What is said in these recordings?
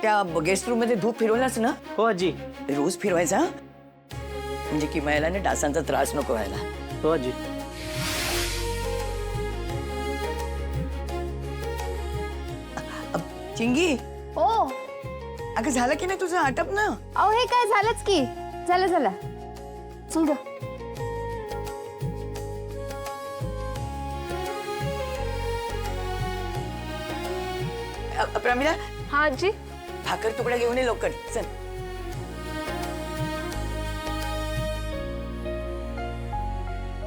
त्या guest room मध्ये धूप फिरवलास ना? हो आजी. रोज फिरवायचा म्हणजे किमयाला ना डासांचा त्रास नको व्हायला. हो आजी. चिंगी, ओ अगं झालं की नाही तुझं आटप ना? अहो हे काय झालंच की. झालं झालं. चल ग. प्रमिला, हा आजी. भाकर तुकडा घेऊन ये लवकर चल.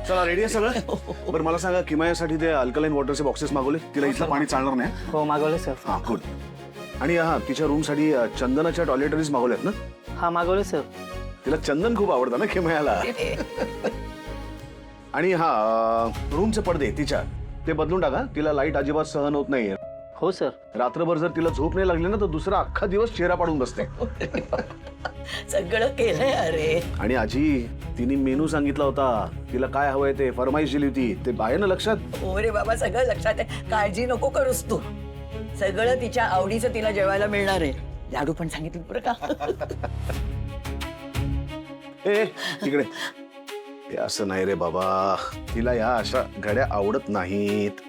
चला रेडी आहे सगळं. बरं मला सांगा, किमयासाठी ते अल्कलाईन वॉटरचे बॉक्सेस मागवले? तिला इथलं पाणी चालणार नाही. हो मागवले सर. हा गुड. आणि हा तिच्या रूम साठी चंदनाच्या टॉयलेटरीज मागवल्यात ना? हा मागवले सर. तिला चंदन खूप आवडतं ना किमयाला. आणि हा रूमचे पडदे तिच्या ते बदलून टाका. तिला लाईट अजिबात सहन होत नाहीये. हो सर. रात्रभर जर तिला झोप नाही लागली ना तर दुसरा अख्खा दिवस चेहरा पाडून बसते. सगळं केलंय अरे. आणि आजी तिने मेनू सांगितला होता. तिला काय हवंय ते फरमाईश दिली होती. ते आहे ना लक्षात? हो रे बाबा, सगळं लक्षात आहे. काळजी नको करूस तू. सगळं तिच्या आवडीचं तिला जेवायला मिळणार आहे. लाडू पण सांगितलं बरं का? ए तिकडे. हे असं नाही रे बाबा. तिला या अशा घड्या आवडत नाहीत.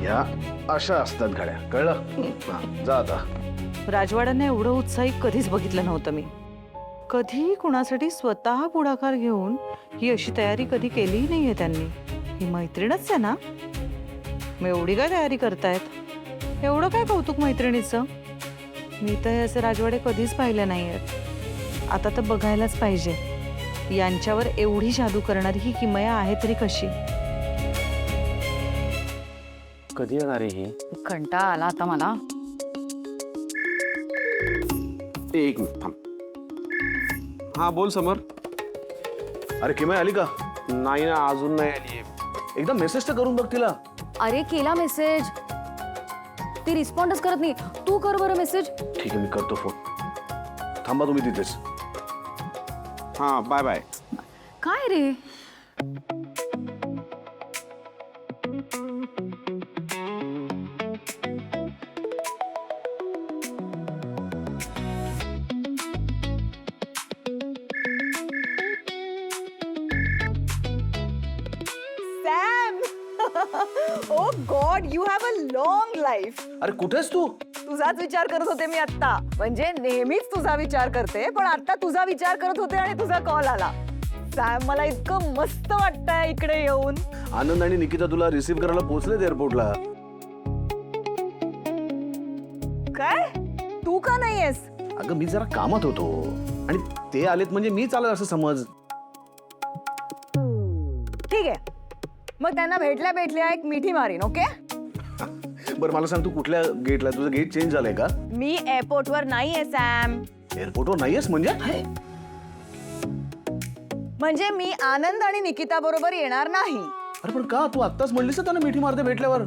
या अशा असतात घड्या, कळलं? हा, जा आता. राजवाड्यांना एवढं उत्साही कधीच बघितलं नव्हतं मी. कधी कुणासाठी स्वतः पुढाकार घेऊन ही अशी तयारी कधी केलीही नाहीये त्यांनी. ही मैत्रीणच आहे ना? मग एवढी काय तयारी करतायत? एवढं काय कौतुक मैत्रिणीचं? मी तर हे असे राजवाडे कधीच पाहिले नाहीयेत. आता तर बघायलाच पाहिजे यांच्यावर एवढी जादू करणारी ही किमया आहे तरी कशी. कधी येणार आहे ही? कंटाळा आला आता मला. एक मिनिट थांब. हा बोल समर. अरे किमया आली का? नाही ना, अजून नाही आली. एकदा मेसेज तर करून बघ तिला. अरे केला मेसेज. ती रिस्पॉन्डच करत नाही. तू कर बरं मेसेज. ठीक आहे मी करतो फोन. थांबा तुम्ही तिथेच. हा बाय बाय. काय रे? Oh God, you have a long life. अरे कुठेस तू? तुझाच विचार करत होते मी आता. म्हणजे नेहमीच तुझा विचार करते, पण आता तुझा विचार करत होते आणि तुझा कॉल आला. सॅम, मला इतकं मस्त वाटतंय इकडे येऊन. आनंद आणि निकिता तुला रिसीव्ह करायला पोहोचलेत एअरपोर्टला. काय? तू का नाहीयेस? अगं मी जरा कामात होतो आणि ते आलेत म्हणजे मीच आलोय असं समज. ठीक आहे, मग त्यांना भेटल्या एक मिठी मारीन. ओके. बरं मला सांग, तू कुठल्या गेटला? तुझं गेट चेंज झालंय का? मी एअरपोर्टवर नाहीये सॅम. एअरपोर्टवर नाहीयेस म्हणजे? म्हणजे मी आनंद आणि निकिता बरोबर येणार नाही. अरे पण का? तू आत्ताच म्हणलीस ना त्यांना मिठी मारते भेटल्यावर.